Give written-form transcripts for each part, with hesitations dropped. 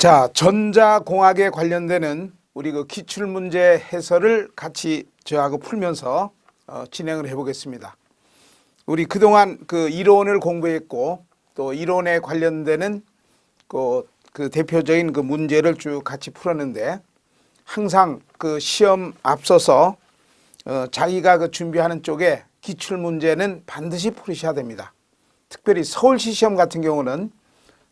자, 전자공학에 관련되는 우리 그 기출문제 해설을 같이 저하고 풀면서 진행을 해보겠습니다. 우리 그동안 그 이론을 공부했고 또 이론에 관련되는 그 대표적인 그 문제를 쭉 같이 풀었는데 항상 그 시험 앞서서 자기가 그 준비하는 쪽에 기출문제는 반드시 풀으셔야 됩니다. 특별히 서울시 시험 같은 경우는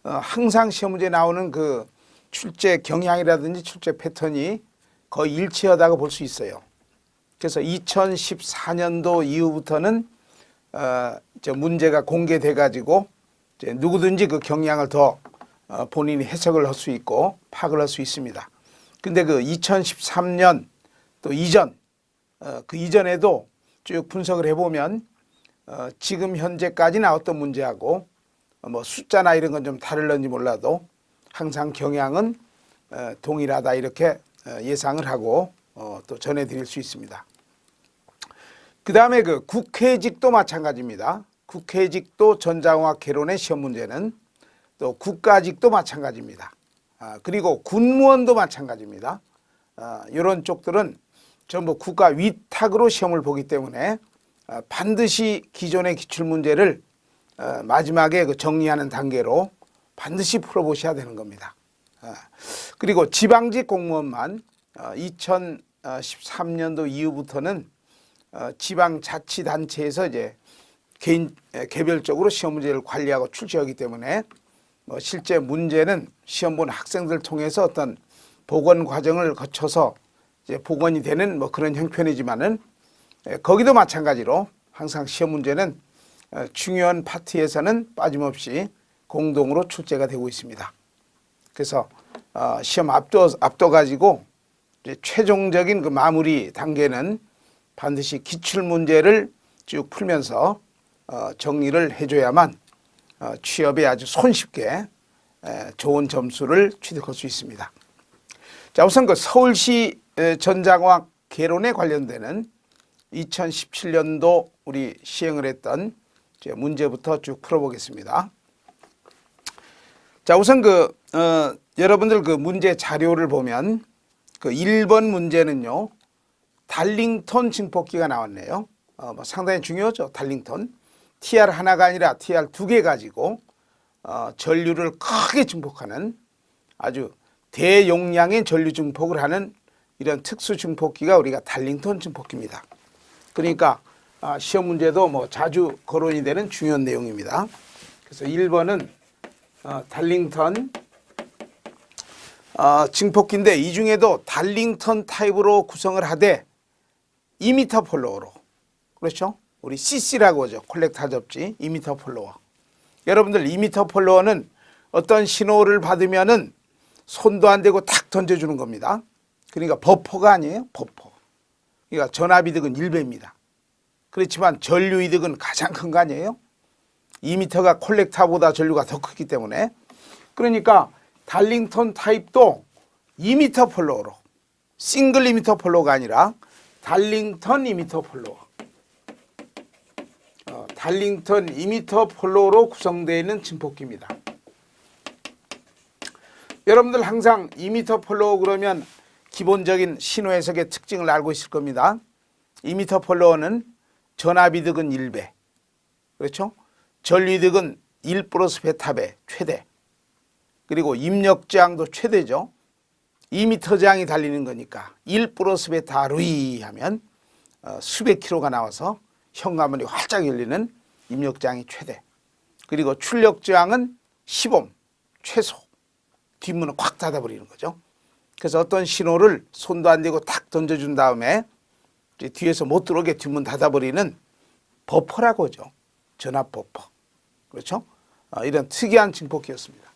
항상 시험 문제에 나오는 그 출제 경향이라든지 출제 패턴이 거의 일치하다고 볼 수 있어요. 그래서 2014년도 이후부터는 문제가 공개돼 가지고 누구든지 그 경향을 더 본인이 해석을 할 수 있고 파악을 할 수 있습니다. 근데 그 2013년 또 이전 그 이전에도 쭉 분석을 해보면 지금 현재까지 나왔던 문제하고 뭐 숫자나 이런 건 좀 다를런지 몰라도 항상 경향은 동일하다 이렇게 예상을 하고 또 전해드릴 수 있습니다. 그 다음에 그 국회직도 마찬가지입니다. 국회직도 전자공학 개론의 시험 문제는 또 국가직도 마찬가지입니다. 그리고 군무원도 마찬가지입니다. 이런 쪽들은 전부 국가 위탁으로 시험을 보기 때문에 반드시 기존의 기출문제를 마지막에 그 정리하는 단계로 반드시 풀어보셔야 되는 겁니다. 그리고 지방직 공무원만 2013년도 이후부터는 지방자치단체에서 이제 개별적으로 시험 문제를 관리하고 출제하기 때문에 실제 문제는 시험 보는 학생들 통해서 어떤 복원 과정을 거쳐서 이제 복원이 되는 그런 형편이지만은 거기도 마찬가지로 항상 시험 문제는 중요한 파트에서는 빠짐없이 공동으로 출제가 되고 있습니다. 그래서 시험 앞둬 가지고 이제 최종적인 그 마무리 단계는 반드시 기출 문제를 쭉 풀면서 정리를 해줘야만 취업에 아주 손쉽게 좋은 점수를 취득할 수 있습니다. 자, 우선 그 서울시 전자공학 개론에 관련되는 2017년도 우리 시행을 했던 문제부터 쭉 풀어보겠습니다. 자, 우선 여러분들 그 문제 자료를 보면 그 1번 문제는요, 달링턴 증폭기가 나왔네요. 상당히 중요하죠. 달링턴. TR 하나가 아니라 TR 2개 가지고 전류를 크게 증폭하는 아주 대용량의 전류 증폭을 하는 이런 특수 증폭기가 우리가 달링턴 증폭기입니다. 그러니까 시험 문제도 자주 거론이 되는 중요한 내용입니다. 그래서 1번은 달링턴 증폭기인데 이 중에도 달링턴 타입으로 구성을 하되 2m 폴로워로, 그렇죠? 우리 CC라고 하죠. 콜렉터 접지 2m 폴로워. 여러분들 2m 폴로워는 어떤 신호를 받으면은 손도 안 대고 탁 던져주는 겁니다. 그러니까 버퍼가 아니에요. 버퍼. 그러니까 전압이득은 1배입니다. 그렇지만 전류 이득은 가장 큰 거 아니에요? 2m가 콜렉터보다 전류가 더 크기 때문에. 그러니까 달링턴 타입도 2m 폴로워로, 싱글 2m 폴로워가 아니라 달링턴 2m 폴로워. 달링턴 2m 폴로워로 구성되어 있는 증폭기입니다. 여러분들 항상 2m 폴로워 그러면 기본적인 신호 해석의 특징을 알고 있을 겁니다. 2m 폴로워는 전압이득은 1배. 그렇죠? 전류이득은 1 플러스 베타배 최대. 그리고 입력저항도 최대죠. 2m 저항이 달리는 거니까 1 플러스 베타 루이 하면 수백 킬로가 나와서 현관문이 활짝 열리는 입력저항이 최대. 그리고 출력저항은 10옴 최소. 뒷문은 콱 닫아버리는 거죠. 그래서 어떤 신호를 손도 안 대고 탁 던져준 다음에 뒤에서 못 들어오게 뒷문 닫아버리는 버퍼라고 하죠. 전압 버퍼. 그렇죠? 이런 특이한 증폭기였습니다.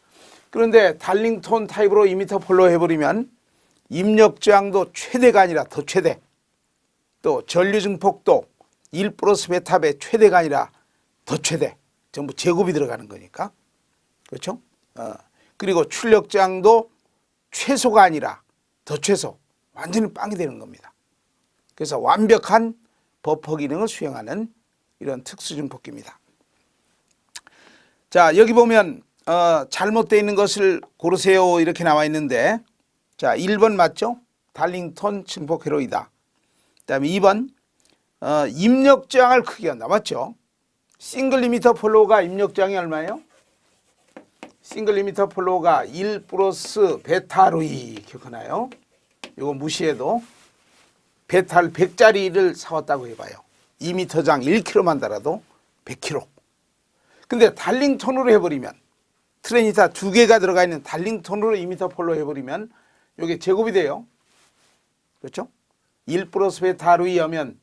그런데 달링턴 타입으로 2m 폴로워 해버리면 입력저항도 최대가 아니라 더 최대. 또 전류 증폭도 1 플러스 베타배 최대가 아니라 더 최대. 전부 제곱이 들어가는 거니까. 그렇죠? 그리고 출력저항도 최소가 아니라 더 최소. 완전히 빵이 되는 겁니다. 그래서 완벽한 버퍼 기능을 수행하는 이런 특수 증폭기입니다. 자, 여기 보면 잘못되어 있는 것을 고르세요 이렇게 나와 있는데, 자 1번 맞죠? 달링턴 증폭 회로이다. 그다음에 2번 입력 저항을 크게 한다. 맞죠? 싱글 리미터 폴로우가 입력 저항이 얼마예요? 싱글 리미터 폴로우가 1 플러스 베타 루이 기억하나요? 이거 무시해도 베타를 100짜리를 사왔다고 해봐요. 2m장 1kg만 달아도 100kg. 근데 달링턴으로 해버리면, 트랜지스터 2개가 들어가 있는 달링턴으로 2m 폴로 해버리면 이게 제곱이 돼요. 그렇죠? 1 플러스 베타 루이 하면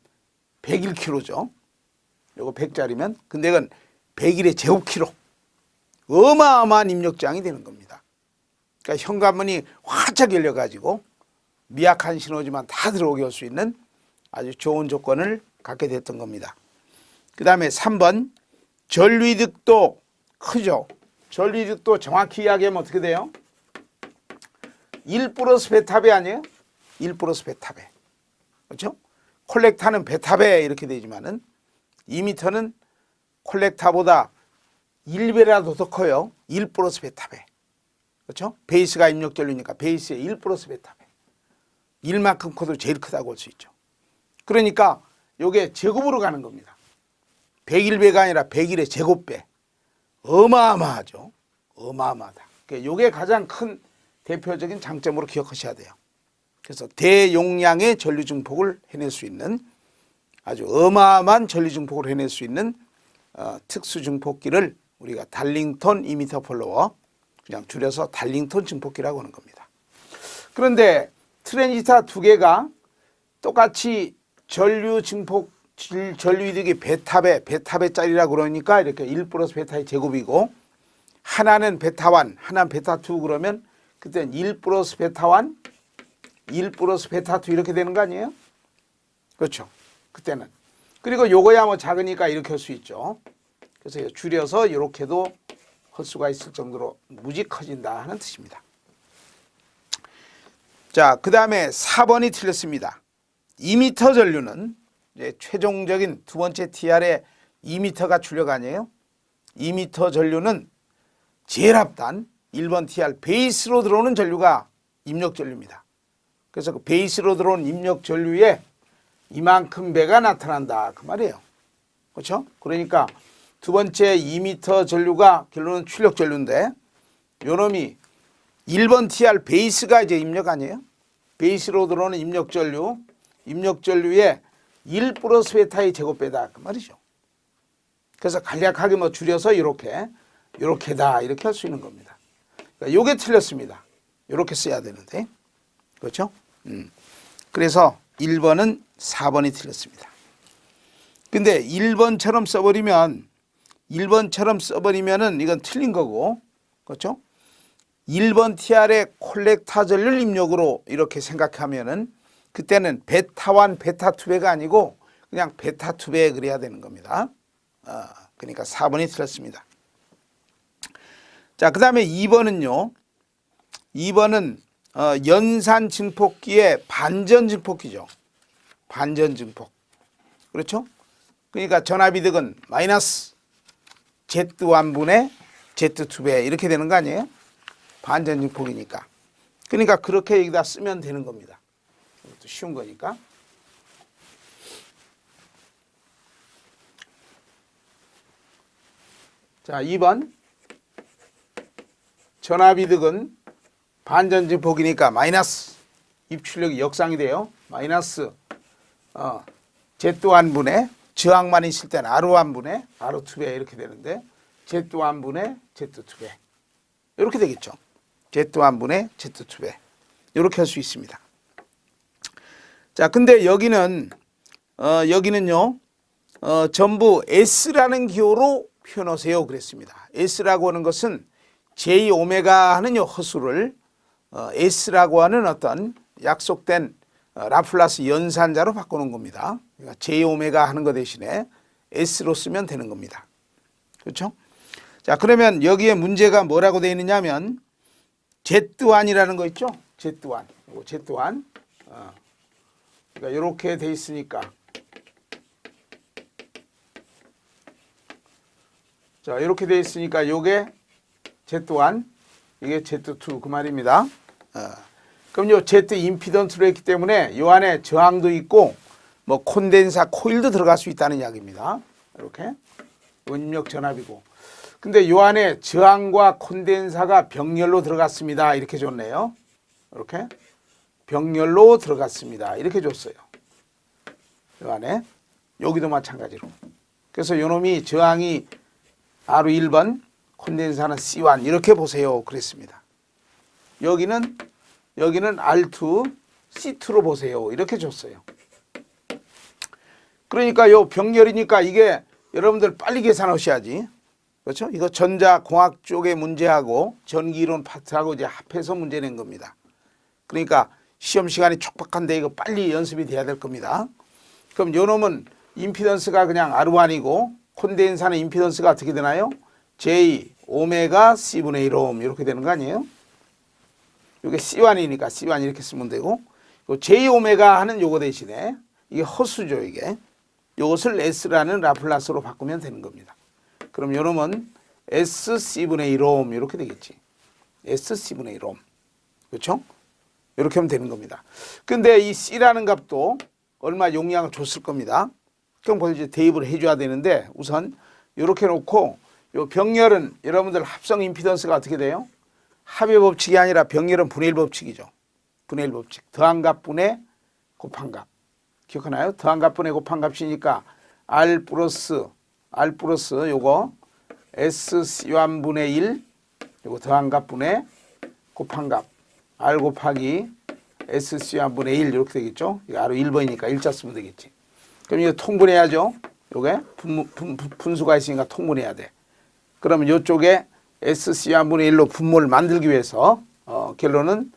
101kg죠. 요거 100짜리면, 근데 이건 101의 제곱키로. 어마어마한 입력장이 되는 겁니다. 그러니까 현관문이 활짝 열려가지고 미약한 신호지만 다 들어오게 할 수 있는 아주 좋은 조건을 갖게 됐던 겁니다. 그 다음에 3번 전류이득도 크죠. 전류이득도 정확히 이야기하면 어떻게 돼요? 1 플러스 베타배 아니에요? 1 플러스 베타배. 그렇죠? 콜렉타는 베타배 이렇게 되지만은 2m는 콜렉타보다 1배라도 더 커요. 1 플러스 베타배. 그렇죠? 베이스가 입력 전류니까 베이스에 1 플러스 베타배. 1만큼 커도 제일 크다고 볼 수 있죠. 그러니까 이게 제곱으로 가는 겁니다. 101배가 아니라 101의 제곱배. 어마어마하죠. 어마어마하다. 이게 가장 큰 대표적인 장점으로 기억하셔야 돼요. 그래서 대용량의 전류 증폭을 해낼 수 있는, 아주 어마어마한 전류 증폭을 해낼 수 있는 특수 증폭기를 우리가 달링턴 2m 폴로워, 그냥 줄여서 달링턴 증폭기라고 하는 겁니다. 그런데 트랜지스터 2개가 똑같이 전류 증폭, 전류 이득이 베타배짜리라고 그러니까 이렇게 1 플러스 베타의 제곱이고, 하나는 베타1, 하나는 베타2 그러면 그때는 1 플러스 베타1, 1 플러스 베타2 이렇게 되는 거 아니에요? 그렇죠. 그때는. 그리고 요거야 뭐 작으니까 이렇게 할 수 있죠. 그래서 줄여서 이렇게도 할 수가 있을 정도로 무지 커진다 하는 뜻입니다. 자, 그 다음에 4번이 틀렸습니다. 2m 전류는 이제 최종적인 두 번째 TR에 2m가 출력 아니에요? 2m 전류는 제일 앞단 1번 TR 베이스로 들어오는 전류가 입력 전류입니다. 그래서 그 베이스로 들어오는 입력 전류에 이만큼 배가 나타난다 그 말이에요. 그렇죠? 그러니까 두 번째 2m 전류가 결론은 출력 전류인데, 요놈이 1번 TR 베이스가 이제 입력 아니에요? 베이스로 들어오는 입력 전류에 1 플러스 베타의 제곱배다 그 말이죠. 그래서 간략하게 뭐 줄여서 이렇게다 이렇게 할 수 있는 겁니다. 그러니까 요게 틀렸습니다. 이렇게 써야 되는데, 그렇죠? 그래서 1번은 4번이 틀렸습니다. 근데 1번처럼 써버리면은 이건 틀린 거고, 그렇죠? 1번 TR의 콜렉타 전류 입력으로 이렇게 생각하면은 그때는 베타1, 베타2배가 아니고 그냥 베타2배 그래야 되는 겁니다. 그러니까 4번이 틀렸습니다. 자, 그 다음에 2번은요. 2번은 연산 증폭기의 반전 증폭기죠. 반전 증폭. 그렇죠? 그러니까 전압이득은 마이너스 Z1분의 Z2배 이렇게 되는 거 아니에요? 반전 증폭이니까. 그러니까 그렇게 여기다 쓰면 되는 겁니다. 이것도 쉬운 거니까. 자, 2번. 전압이득은 반전 증폭이니까 마이너스 입출력이 역상이 돼요. 마이너스 Z1분의 저항만 있을 때는 R1분의 R2배 이렇게 되는데, Z1분의 Z2배 이렇게 되겠죠. Z1분의 Z2배 이렇게 할 수 있습니다. 자, 근데 여기는요 전부 S라는 기호로 표현하세요 그랬습니다. S라고 하는 것은 J 오메가 하는 요 허수를 S라고 하는 어떤 약속된 라플라스 연산자로 바꾸는 겁니다. 그러니까 J 오메가 하는 거 대신에 S로 쓰면 되는 겁니다. 그렇죠? 자, 그러면 여기에 문제가 뭐라고 되어 있느냐 하면 Z1이라는 거 있죠? Z1. Z1. 그러니까 이렇게 돼 있으니까, 자, 이렇게 돼 있으니까 요게 Z1 이게 Z2 그 말입니다. 그럼 요 Z 임피던스로 했기 때문에 요 안에 저항도 있고 뭐 콘덴사 코일도 들어갈 수 있다는 이야기입니다. 이렇게 원력 전압이고. 근데 요 안에 저항과 콘덴사가 병렬로 들어갔습니다. 이렇게 줬네요. 이렇게 병렬로 들어갔습니다. 이렇게 줬어요. 요 안에 여기도 마찬가지로. 그래서 요 놈이 저항이 R1번, 콘덴사는 C1 이렇게 보세요. 그랬습니다. 여기는 R2, C2로 보세요. 이렇게 줬어요. 그러니까 요 병렬이니까 이게 여러분들 빨리 계산하셔야지. 그렇죠? 이거 전자공학 쪽의 문제하고 전기이론 파트하고 이제 합해서 문제 낸 겁니다. 그러니까 시험 시간이 촉박한데 이거 빨리 연습이 돼야 될 겁니다. 그럼 요 놈은 임피던스가 그냥 R1이고 콘덴사는 임피던스가 어떻게 되나요? J 오메가 C분의 1옴 이렇게 되는 거 아니에요? 이게 C1이니까 C1 이렇게 쓰면 되고 J 오메가 하는 요거 대신에 이게 허수죠. 이게 요것을 S라는 라플라스로 바꾸면 되는 겁니다. 그럼 요 놈은 SC분의 1옴 이렇게 되겠지. SC분의 1옴. 그렇죠? 이렇게 하면 되는 겁니다. 근데 이 C라는 값도 얼마 용량을 줬을 겁니다. 그럼 거기서 이제 대입을 해줘야 되는데 우선 이렇게 놓고 요 병렬은 여러분들 합성 임피던스가 어떻게 돼요? 합의 법칙이 아니라 병렬은 분해일 법칙이죠. 분해일 법칙. 더한 값분의 곱한 값. 기억하나요? 더한 값분의 곱한 값이니까 R 플러스 요거 SC1분의 1 요거 더한 값분의 곱한 값 R 곱하기 SC1분의 1 이렇게 되겠죠? 이거 R 1번이니까 일자 쓰면 되겠지. 그럼 이거 통분해야죠. 요게 분수가 있으니까 통분해야 돼. 그러면 이쪽에 SC1분의 1로 분모를 만들기 위해서 결론은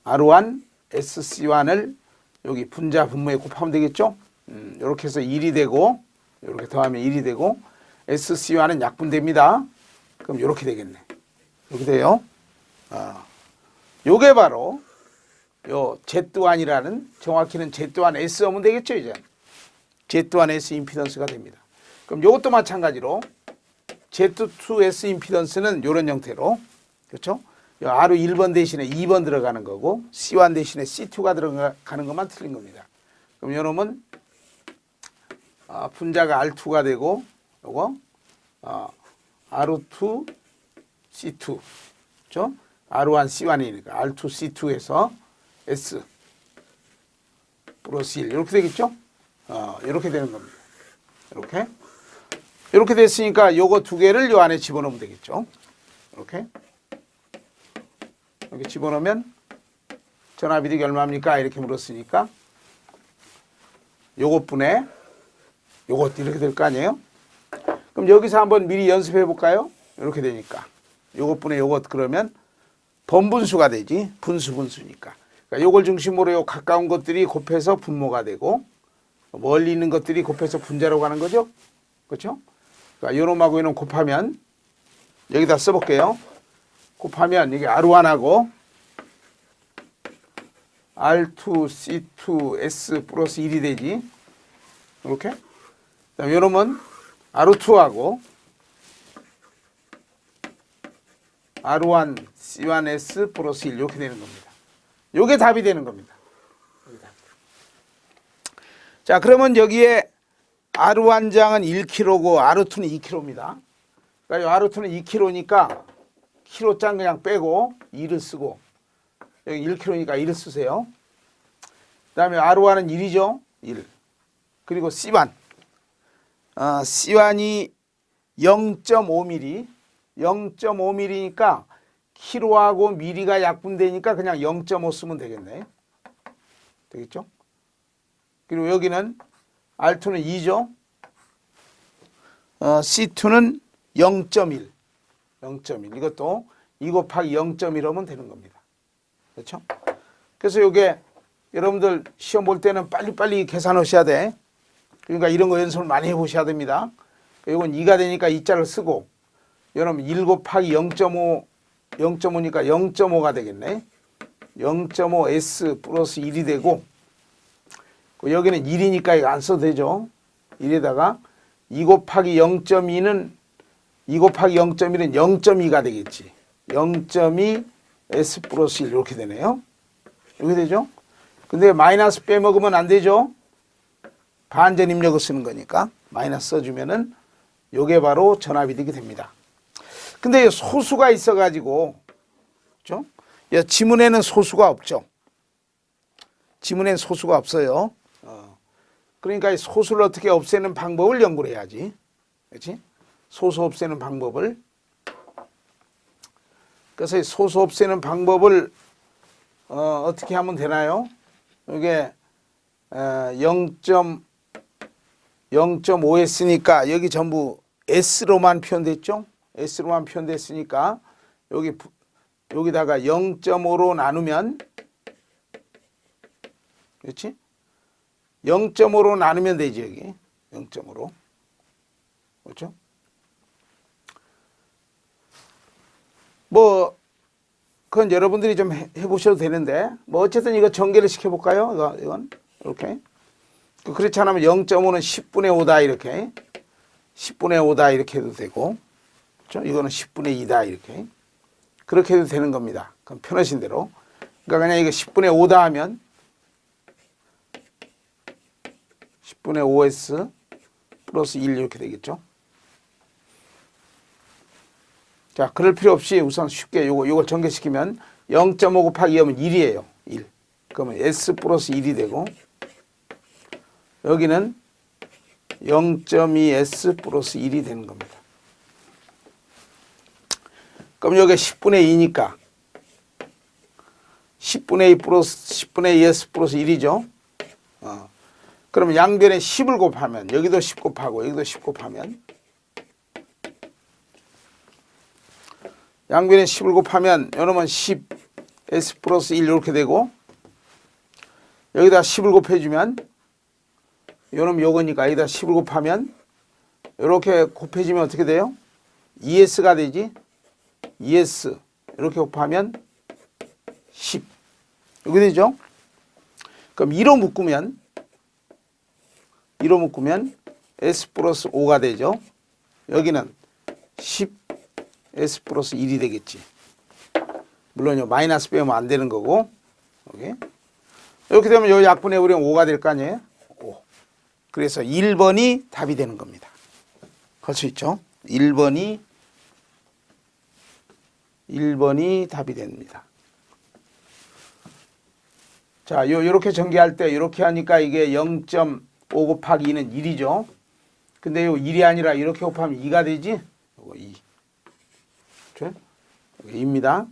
R1 SC1을 여기 분자 분모에 곱하면 되겠죠. 이렇게 해서 1이 되고 이렇게 더하면 1이 되고 SC1은 약분됩니다. 그럼 이렇게 되겠네. 이렇게 돼요. 요게 바로 요 Z1이라는 정확히는 Z1S 하면 되겠죠. 이제 Z1S 임피던스가 됩니다. 그럼 요것도 마찬가지로 Z2S 임피던스는 이런 형태로 그렇죠? R로 1번 대신에 2번 들어가는 거고 C1 대신에 C2가 들어가는 것만 틀린 겁니다. 그럼 요 놈은 분자가 R2가 되고 요거 R2 C2 그렇죠? R1 C1이니까 R2 C2에서 S 플러스 1 이렇게 되겠죠? 이렇게 되는 겁니다. 이렇게 됐으니까 요거 두 개를 요 안에 집어넣으면 되겠죠. 이렇게 집어넣으면 전압이득이 얼마입니까? 이렇게 물었으니까 요것분에 요것 이렇게 될 거 아니에요? 그럼 여기서 한번 미리 연습해 볼까요? 이렇게 되니까 요것분에 요것 그러면 번분수가 되지. 분수니까. 그러니까 요걸 중심으로 요 가까운 것들이 곱해서 분모가 되고 멀리 있는 것들이 곱해서 분자로 가는 거죠. 그렇죠? 그러니까 요놈하고 요놈 곱하면 여기다 써볼게요. 곱하면 이게 R1하고 R2, C2, S 플러스 1이 되지. 이렇게. 그다음에 요놈은 R2하고 R1, C1S 플러스 1 이렇게 되는 겁니다. 요게 답이 되는 겁니다. 자, 그러면 여기에 R1장은 1kg고 R2는 2kg입니다. 그러니까 R2는 2kg니까 kg장 그냥 빼고 2를 쓰고 여기 1kg니까 1을 쓰세요. 그 다음에 R1은 1이죠. 1. 그리고 C1. C1이 0.5mm. 0.5mm니까 kg하고 mm가 약분되니까 그냥 0.5 쓰면 되겠네. 되겠죠? 그리고 여기는 R2는 2죠. C2는 0.1. 0.1. 이것도 2 곱하기 0.1 하면 되는 겁니다. 그렇죠? 그래서 이게 여러분들 시험 볼 때는 빨리빨리 계산하셔야 돼. 그러니까 이런 거 연습을 많이 해보셔야 됩니다. 이건 2가 되니까 2자를 쓰고 여러분 1 곱하기 0.5 0.5니까 0.5가 되겠네. 0.5 S 플러스 1이 되고 여기는 1이니까 이거 안 써도 되죠. 1에다가 2 곱하기 0.2는 2 곱하기 0.1은 0.2가 되겠지. 0.2 S 플러스 1 이렇게 되네요. 이렇게 되죠? 근데 마이너스 빼먹으면 안 되죠? 반전 입력을 쓰는 거니까 마이너스 써주면은 요게 바로 전압이득이 됩니다. 근데 소수가 있어가지고, 그죠? 지문에는 소수가 없죠? 지문에는 소수가 없어요. 그러니까 이 소수를 어떻게 없애는 방법을 연구를 해야지. 그렇지? 소수 없애는 방법을. 그래서 이 소수 없애는 방법을 어떻게 하면 되나요? 이게 0.5S니까 여기 전부 S로만 표현됐죠? S로만 표현됐으니까 여기다가 0.5로 나누면, 그렇지? 0.5로 나누면 되지, 여기. 0.5로. 그렇죠? 뭐, 그건 여러분들이 좀 해보셔도 되는데, 뭐, 어쨌든 이거 전개를 시켜볼까요? 이건. 이렇게. 그렇지 않으면 0.5는 10분의 5다, 이렇게. 10분의 5다, 이렇게 해도 되고. 그렇죠? 이거는 10분의 2다, 이렇게. 그렇게 해도 되는 겁니다. 그럼 편하신 대로. 그러니까 그냥 이거 10분의 5다 하면 10분의 5S 플러스 1 이렇게 되겠죠. 자, 그럴 필요 없이 우선 쉽게 요걸 전개시키면 0.5 곱하기 2하면 1이에요. 1. 그러면 S 플러스 1이 되고, 여기는 0.2S 플러스 1이 되는 겁니다. 그럼 여기 10분의 2니까 10분의 2 플러스 10분의 2S 플러스 1이죠. 그러면 양변에 10을 곱하면, 여기도 10 곱하고 여기도 10 곱하면, 양변에 10을 곱하면 요놈은 10 S 플러스 1 이렇게 되고, 여기다 10을 곱해주면 요놈 요거니까 여기다 10을 곱하면 이렇게 곱해지면 어떻게 돼요? 2S가 되지. 2S 이렇게 곱하면 10 이렇게 되죠. 그럼 2로 묶으면 S 플러스 5가 되죠. 여기는 10 S 플러스 1이 되겠지. 물론 요 마이너스 빼면 안 되는 거고. 오케이. 이렇게 되면 요 약분해 버리면 5가 될 거 아니에요? 5. 그래서 1번이 답이 되는 겁니다. 할 수 있죠? 1번이 답이 됩니다. 자, 요렇게 전개할 때 이렇게 하니까 이게 0.5 곱하기 2는 1이죠. 근데 요 1이 아니라 이렇게 곱하면 2가 되지? 요거 2. 그렇죠? 2입니다.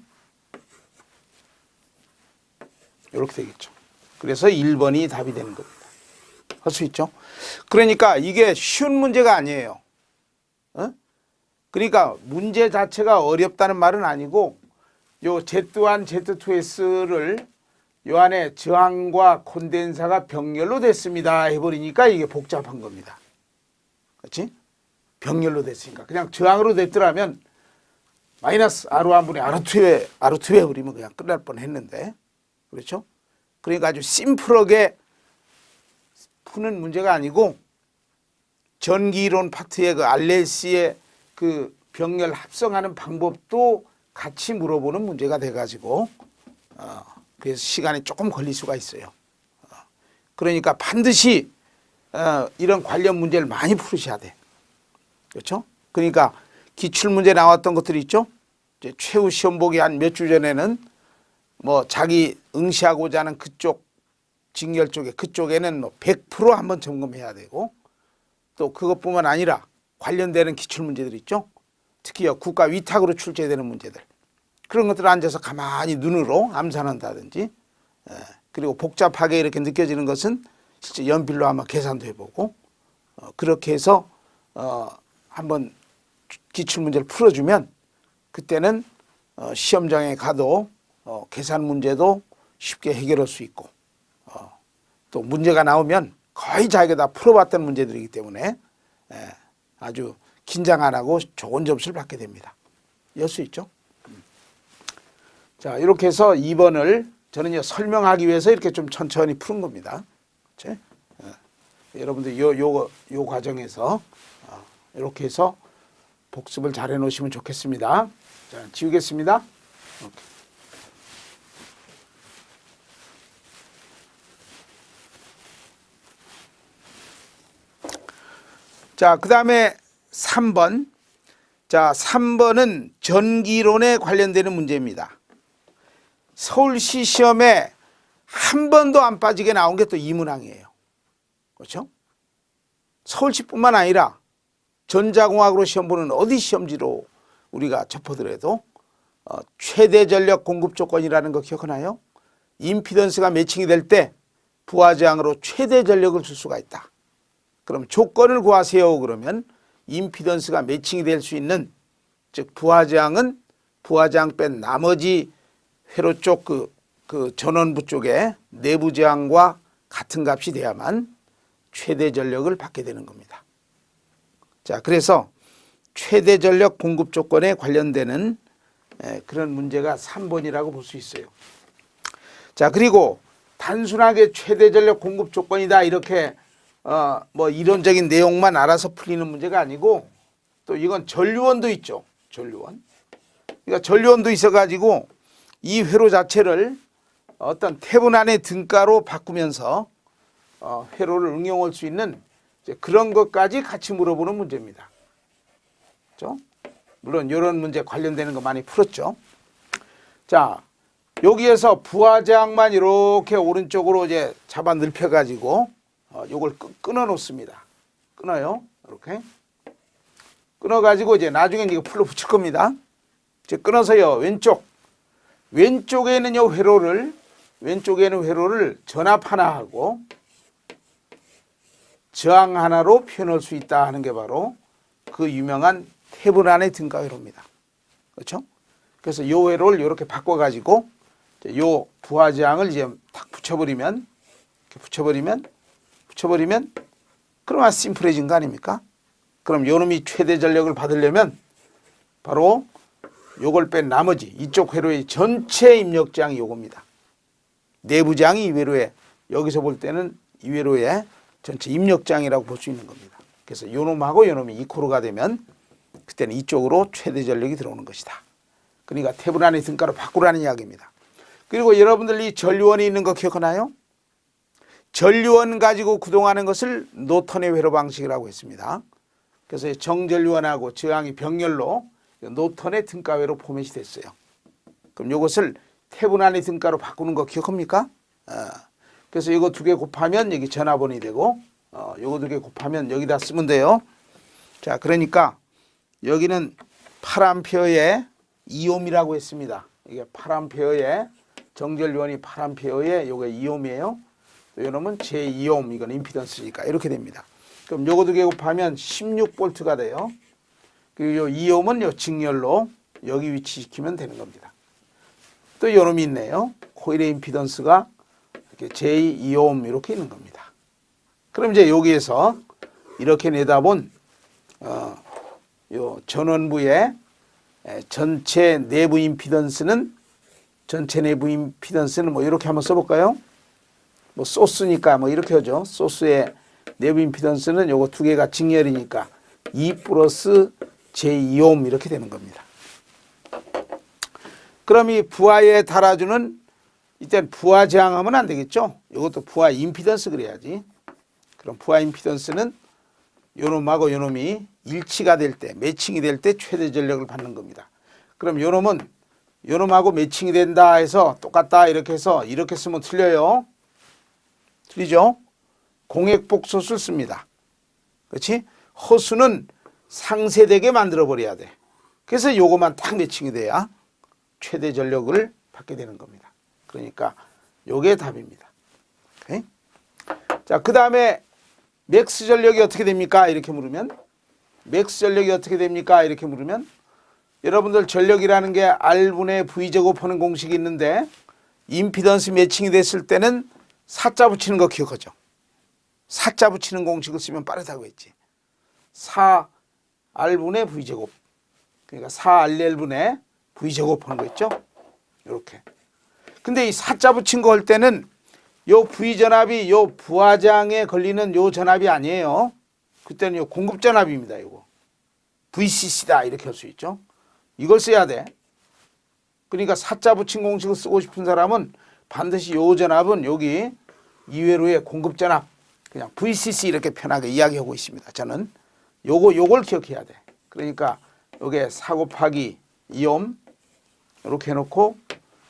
이렇게 되겠죠. 그래서 1번이 답이 되는 겁니다. 할 수 있죠? 그러니까 이게 쉬운 문제가 아니에요. 그러니까 문제 자체가 어렵다는 말은 아니고, 요 Z1, Z2S를 요 안에 저항과 콘덴사가 병렬로 됐습니다 해버리니까 이게 복잡한 겁니다. 그렇지? 병렬로 됐으니까. 그냥 저항으로 됐더라면 마이너스 R1분의 R2 해버리면 그냥 끝날 뻔 했는데. 그렇죠? 그러니까 아주 심플하게 푸는 문제가 아니고, 전기이론 파트의 그 RLC의 그 병렬 합성하는 방법도 같이 물어보는 문제가 돼가지고, 그래서 시간이 조금 걸릴 수가 있어요. 그러니까 반드시 이런 관련 문제를 많이 풀으셔야 돼. 그렇죠? 그러니까 기출문제 나왔던 것들이 있죠. 이제 최후 시험 보기 한 몇 주 전에는 뭐 자기 응시하고자 하는 그쪽 직렬 쪽에, 그쪽에는 뭐 100% 한번 점검해야 되고, 또 그것뿐만 아니라 관련되는 기출문제들 있죠. 특히 국가 위탁으로 출제되는 문제들, 그런 것들을 앉아서 가만히 눈으로 암산한다든지, 그리고 복잡하게 이렇게 느껴지는 것은 실제 연필로 한번 계산도 해보고, 그렇게 해서 한번 기출문제를 풀어주면 그때는 시험장에 가도 계산 문제도 쉽게 해결할 수 있고, 또 문제가 나오면 거의 자기가 다 풀어봤던 문제들이기 때문에 아주 긴장 안 하고 좋은 점수를 받게 됩니다. 이럴 수 있죠. 자, 이렇게 해서 2번을 저는 설명하기 위해서 이렇게 좀 천천히 푸는 겁니다. 그렇지? 여러분들 요 과정에서 이렇게 해서 복습을 잘 해놓으시면 좋겠습니다. 자, 지우겠습니다. 오케이. 자, 그 다음에 3번. 자, 3번은 전기론에 관련되는 문제입니다. 서울시 시험에 한 번도 안 빠지게 나온 게 또 이 문항이에요. 그렇죠? 서울시뿐만 아니라 전자공학으로 시험 보는 어디 시험지로 우리가 접어들어도 최대 전력 공급 조건이라는 거 기억하나요? 임피던스가 매칭이 될 때 부하저항으로 최대 전력을 줄 수가 있다. 그럼 조건을 구하세요. 그러면 임피던스가 매칭이 될 수 있는, 즉 부하저항은 부하저항 뺀 나머지 회로 쪽 그 전원부 쪽에 내부 저항과 같은 값이 돼야만 최대 전력을 받게 되는 겁니다. 자, 그래서 최대 전력 공급 조건에 관련되는 그런 문제가 3번이라고 볼 수 있어요. 자, 그리고 단순하게 최대 전력 공급 조건이다 이렇게 뭐 이론적인 내용만 알아서 풀리는 문제가 아니고 또 이건 전류원도 있죠. 전류원. 그러니까 전류원도 있어가지고 이 회로 자체를 어떤 태분안의 등가로 바꾸면서 회로를 응용할 수 있는 그런 것까지 같이 물어보는 문제입니다. 그렇죠? 물론 이런 문제 관련되는 거 많이 풀었죠. 자, 여기에서 부하저항만 이렇게 오른쪽으로 이제 잡아 넓혀가지고 요걸 끊어 놓습니다. 끊어요. 이렇게. 끊어가지고 이제 나중엔 이거 풀로 붙일 겁니다. 이제 끊어서요. 왼쪽에는 요 회로를 전압 하나 하고 저항 하나로 표현할 수 있다 하는 게 바로 그 유명한 태분안의 등가 회로입니다. 그렇죠? 그래서 요 회로를 이렇게 바꿔가지고 요 부하저항을 이제 탁 붙여버리면 그러면 심플해진 거 아닙니까? 그럼 요놈이 최대 전력을 받으려면 바로 요걸 뺀 나머지 이쪽 회로의 전체 입력장이 요겁니다. 내부장이 이 회로에, 여기서 볼 때는 이 회로의 전체 입력장이라고 볼 수 있는 겁니다. 그래서 요놈하고 요놈이 이코로가 되면 그때는 이쪽으로 최대 전력이 들어오는 것이다. 그러니까 태분안의 등가로 바꾸라는 이야기입니다. 그리고 여러분들 이 전류원이 있는 거 기억하나요? 전류원 가지고 구동하는 것을 노턴의 회로 방식이라고 했습니다. 그래서 정전류원하고 저항이 병렬로 노턴의 등가회로 포맷이 됐어요. 그럼 이것을 태분안의 등가로 바꾸는 거 기억합니까? 그래서 이거 두 개 곱하면 여기 전압원이 되고 이거 두 개 곱하면 여기다 쓰면 돼요. 자, 그러니까 여기는 8A의 2옴이라고 했습니다. 이게 8A의 정전류원이 8A의 요게 2옴이에요. 요놈은 제2옴, 이건 임피던스니까 이렇게 됩니다. 그럼 요거 두 개 곱하면 16V가 돼요. 그리고 요 2옴은 요 직렬로 여기 위치시키면 되는 겁니다. 또 요놈이 있네요. 코일의 임피던스가 이렇게 제2옴 이렇게 있는 겁니다. 그럼 이제 여기에서 이렇게 내다본 요 전원부의 전체 내부 임피던스는 뭐 이렇게 한번 써볼까요? 뭐 소스니까 뭐 이렇게 하죠. 소스의 내부 임피던스는 요거 두 개가 직렬이니까 2 플러스 제2옴 이렇게 되는 겁니다. 그럼 이 부하에 달아주는, 이때는 부하 저항하면 안 되겠죠. 이것도 부하 임피던스 그래야지. 그럼 부하 임피던스는 요놈하고 요놈이 일치가 될 때, 매칭이 될 때 최대 전력을 받는 겁니다. 그럼 요놈은 요놈하고 매칭이 된다 해서 똑같다 이렇게 해서 이렇게 쓰면 틀려요. 틀리죠? 공액복소수를 씁니다. 그렇지? 허수는 상쇄되게 만들어 버려야 돼. 그래서 요것만 딱 매칭이 돼야 최대 전력을 받게 되는 겁니다. 그러니까 요게 답입니다. 오케이? 자, 그 다음에 맥스 전력이 어떻게 됩니까? 이렇게 물으면, 맥스 전력이 어떻게 됩니까? 이렇게 물으면, 여러분들 전력이라는 게 R분의 V 제곱하는 공식이 있는데 임피던스 매칭이 됐을 때는 사자 붙이는 거 기억하죠? 사자 붙이는 공식을 쓰면 빠르다고 했지. 4R분의 V 제곱. 그러니까 4RL분의 V 제곱하는 거 있죠? 이렇게. 근데 이 사자 붙인 거 할 때는 요 V 전압이 요 부하장에 걸리는 요 전압이 아니에요. 그때는 요 공급 전압입니다. 요거. VCC다 이렇게 할 수 있죠. 이걸 써야 돼. 그러니까 사자 붙인 공식을 쓰고 싶은 사람은 반드시 요 전압은 여기 이외로의 공급 전압 그냥 VCC 이렇게 편하게 이야기하고 있습니다. 저는 요걸 기억해야 돼. 그러니까 요게 4 곱하기 2옴 이렇게 해놓고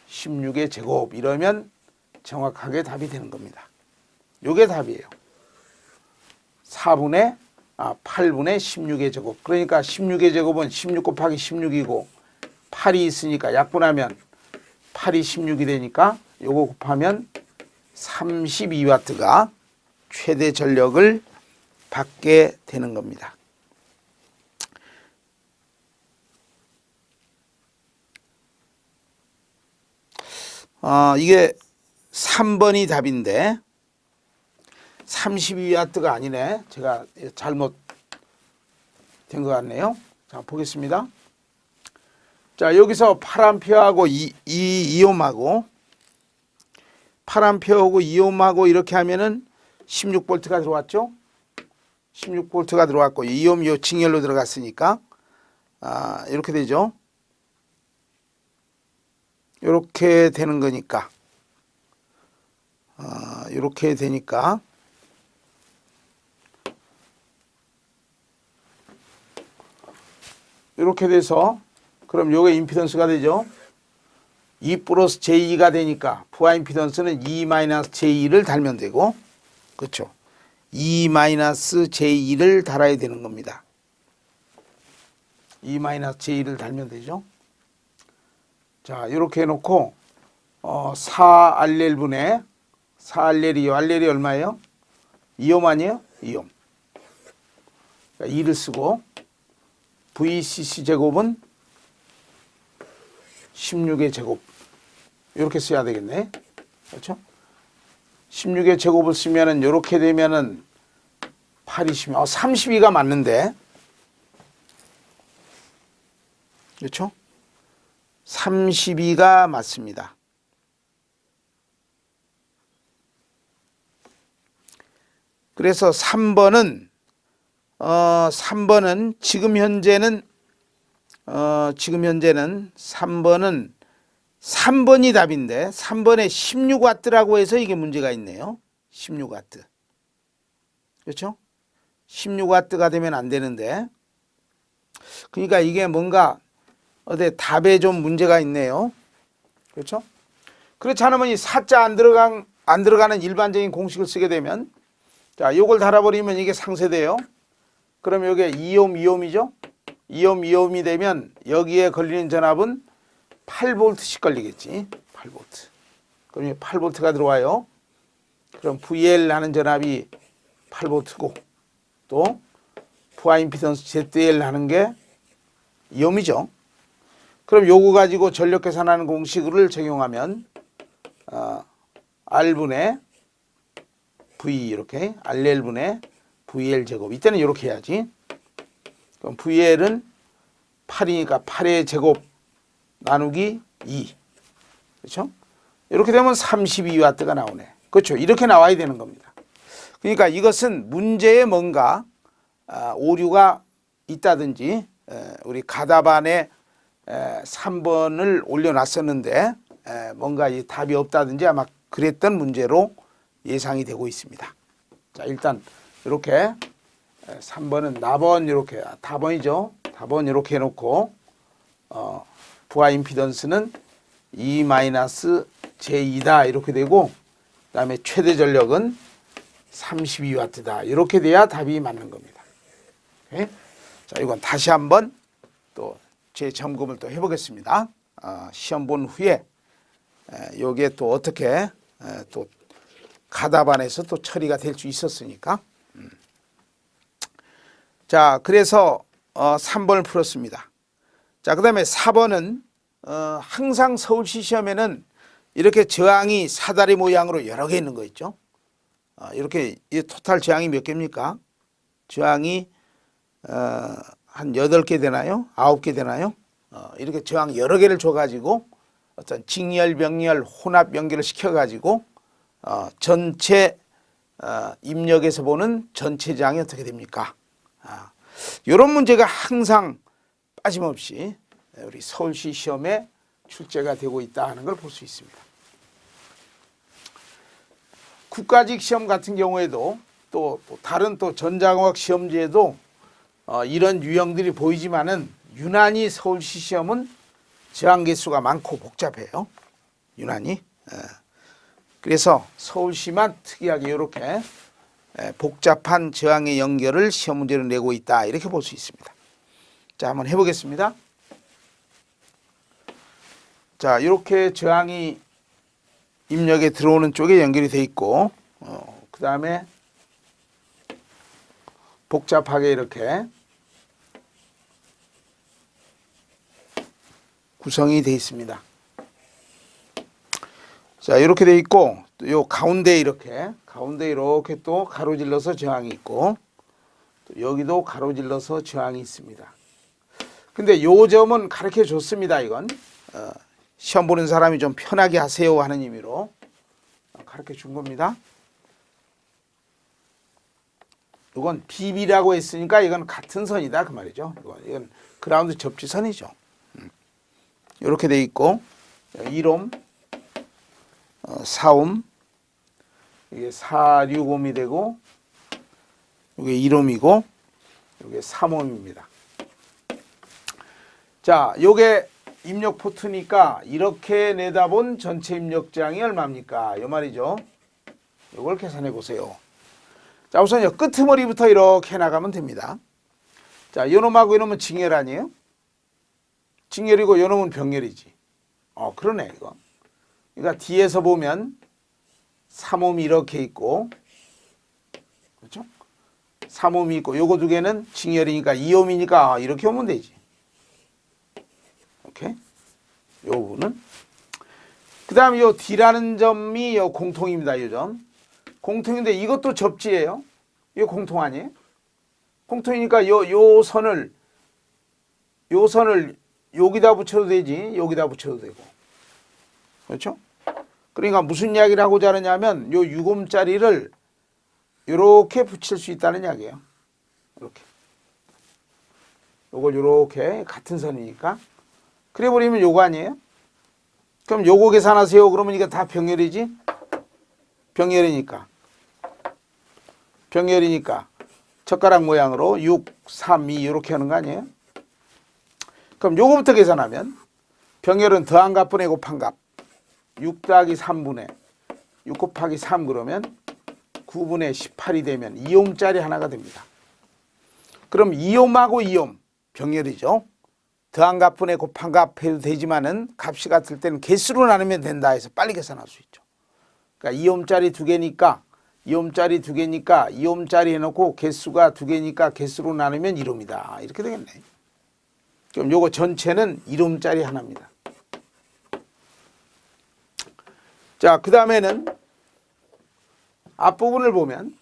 16의 제곱 이러면 정확하게 답이 되는 겁니다. 요게 답이에요. 8분의 16의 제곱. 그러니까 16의 제곱은 16 곱하기 16이고 8이 있으니까 약분하면 8이 16이 되니까 요거 곱하면 32W가 최대 전력을 받게 되는 겁니다. 이게 3번이 답인데 32W가 아니네. 제가 잘못 된 것 같네요. 자, 보겠습니다. 자, 여기서 8A하고 2옴하고 8A하고 2옴하고 이렇게 하면은 16V가 들어왔죠? 16V가 들어왔고 2옴 요 징열로 들어갔으니까 이렇게 되죠. 이렇게 되는 거니까 이렇게 되니까 이렇게 돼서 그럼 요게 임피던스가 되죠. 2 플러스 j2가 되니까 부하 임피던스는 2-j2를 달면 되고 그렇죠. 2-j2를 달아야 되는 겁니다. 2-j2를 달면 되죠. 자, 이렇게 해놓고 4알렐분의 4알렐이요. 알렐이 얼마예요? 2옴 아니에요? 2옴. 그러니까 2를 쓰고 VCC 제곱은 16의 제곱 이렇게 써야 되겠네. 그렇죠? 16의 제곱을 쓰면은 이렇게 되면은 8이시면 32가 맞는데 그렇죠? 32가 맞습니다. 그래서 3번은 지금 현재는 3번이 답인데 3번에 16W라고 해서 이게 문제가 있네요. 16W. 그렇죠? 16W가 되면 안 되는데 그러니까 이게 뭔가 답에 좀 문제가 있네요. 그렇죠? 그렇지 않으면 이 사자 안 들어가는 일반적인 공식을 쓰게 되면 자, 요걸 달아버리면 이게 상쇄돼요. 그럼 여기에 2옴, 2옴이죠? 2옴, 2옴이 되면 여기에 걸리는 전압은 8V씩 걸리겠지. 8V. 그럼 8V가 들어와요. 그럼 VL 하는 전압이 8V고 또 부하 임피던스 ZL 하는 게 2옴이죠. 그럼 요거 가지고 전력 계산하는 공식을 적용하면 R분의 V 이렇게 RL분의 VL 제곱 이때는 이렇게 해야지. 그럼 VL은 8이니까 8의 제곱 나누기 2 그렇죠? 이렇게 되면 32W가 나오네. 그렇죠? 이렇게 나와야 되는 겁니다. 그러니까 이것은 문제에 뭔가 오류가 있다든지 우리 가답안에 3번을 올려놨었는데 뭔가 이 답이 없다든지 아마 그랬던 문제로 예상이 되고 있습니다. 자, 일단 이렇게 3번은 나번 이렇게 답번이죠. 답번 이렇게 해놓고 부하 임피던스는 2-j2다 이렇게 되고 그다음에 최대 전력은 32W다 이렇게 돼야 답이 맞는 겁니다. 오케이? 자, 이건 다시 한번 또 재점검을 또 해보겠습니다. 시험 본 후에 여기에 또 어떻게 또 가답안에서 또 처리가 될 수 있었으니까. 자, 그래서 3번을 풀었습니다. 자, 그 다음에 4번은 항상 서울시 시험에는 이렇게 저항이 사다리 모양으로 여러 개 있는 거 있죠. 이렇게 이 토탈 저항이 몇 개입니까? 저항이 한 8개 되나요? 9개 되나요? 이렇게 저항 여러 개를 줘가지고 어떤 직열, 병열, 혼합 연결을 시켜가지고 전체 입력에서 보는 전체 저항이 어떻게 됩니까? 이런 문제가 항상 빠짐없이 우리 서울시 시험에 출제가 되고 있다 하는 걸 볼 수 있습니다. 국가직 시험 같은 경우에도 또 다른 또 전자공학 시험지에도 이런 유형들이 보이지만은 유난히 서울시 시험은 저항 개수가 많고 복잡해요. 유난히. 그래서 서울시만 특이하게 이렇게 복잡한 저항의 연결을 시험 문제로 내고 있다 이렇게 볼 수 있습니다. 자, 한번 해보겠습니다. 자, 이렇게 저항이 입력에 들어오는 쪽에 연결이 돼 있고 그 다음에 복잡하게 이렇게 구성이 돼 있습니다. 자, 이렇게 돼 있고 요 가운데 이렇게 또 가로질러서 저항이 있고 또 여기도 가로질러서 저항이 있습니다. 근데 요 점은 가르쳐 줬습니다. 이건 시험 보는 사람이 좀 편하게 하세요 하는 의미로 가르쳐 준 겁니다. 이건 BB라고 했으니까 이건 같은 선이다 그 말이죠. 이건 그라운드 접지선이죠. 이렇게 돼 있고 1옴, 4옴, 이게 465옴이 되고 이게 1옴이고 이게 3옴입니다. 자, 요게 입력 포트니까 이렇게 내다본 전체 입력장이 얼마입니까? 요 말이죠. 요걸 계산해 보세요. 자, 우선 요 끄트머리부터 이렇게 나가면 됩니다. 자, 요놈하고 요놈은 직렬 아니에요? 직렬이고 요놈은 병렬이지. 그러네 이거. 그러니까 뒤에서 보면 3옴이 이렇게 있고, 그렇죠? 3옴이 있고 요거 두 개는 직렬이니까 2옴이니까 이렇게 오면 되지. 오케이? 요 부분은. 그 다음에 요 D라는 점이 요 공통입니다. 요 점. 공통인데 이것도 접지예요. 이거 공통 아니에요? 공통이니까 요 선을 여기다 붙여도 되지. 여기다 붙여도 되고. 그렇죠? 그러니까 무슨 이야기를 하고자 하느냐면 요 6옴짜리를 이렇게 붙일 수 있다는 이야기예요. 이렇게. 요걸 이렇게 같은 선이니까. 그래 버리면 요거 아니에요? 그럼 요거 계산하세요. 그러면 이게 다 병렬이지? 병렬이니까 젓가락 모양으로 6, 3, 2 이렇게 하는 거 아니에요? 그럼 요거부터 계산하면 병렬은 더한 값분의 곱한 값 6 더하기 3분의 6 곱하기 3 그러면 9분의 18이 되면 2옴짜리 하나가 됩니다. 그럼 2옴하고 2옴 병렬이죠. 더한 값분의 곱한 값 해도 되지만은 값이 같을 때는 개수로 나누면 된다 해서 빨리 계산할 수 있죠. 그러니까 2옴짜리 2개니까 2옴짜리 해놓고 개수가 2개니까 개수로 나누면 1옴이다. 이렇게 되겠네. 그럼 요거 전체는 1옴짜리 하나입니다. 자, 그 다음에는 앞부분을 보면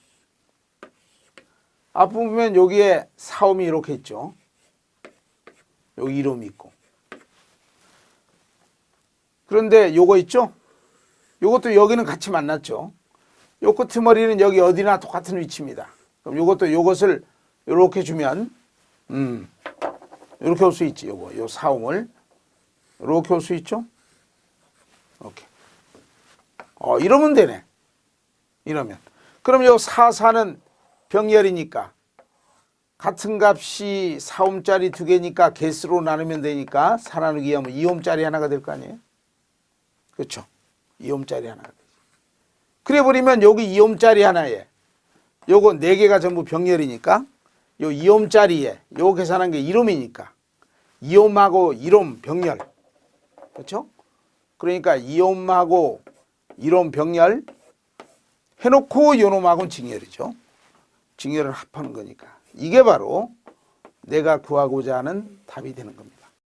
여기에 4옴이 이렇게 있죠. 여기 1옴이 있고. 그런데 요거 있죠? 요것도 여기는 같이 만났죠. 요 끄트머리는 여기 어디나 똑같은 위치입니다. 그럼 요것을 이렇게 주면 이렇게 올 수 있지. 요 4옴을 이렇게 올 수 있죠. 이렇게. 이러면 되네. 이러면. 그럼 요 4, 4는 병렬이니까 같은 값이 4옴짜리 2개니까 개수로 나누면 되니까 4 나누기 2하면 2옴짜리 하나가 될 거 아니에요? 그렇죠. 2옴짜리 하나가 되지. 그래 버리면 여기 2옴짜리 하나에 요거 4개가 전부 병렬이니까 요 2옴짜리에 요거 계산한 게 1옴이니까 2옴하고 1옴 병렬. 그렇죠? 그러니까 2옴하고 1옴 병렬 해놓고 요놈하고는 직렬이죠. 직렬을 합하는 거니까. 이게 바로 내가 구하고자 하는 답이 되는 겁니다.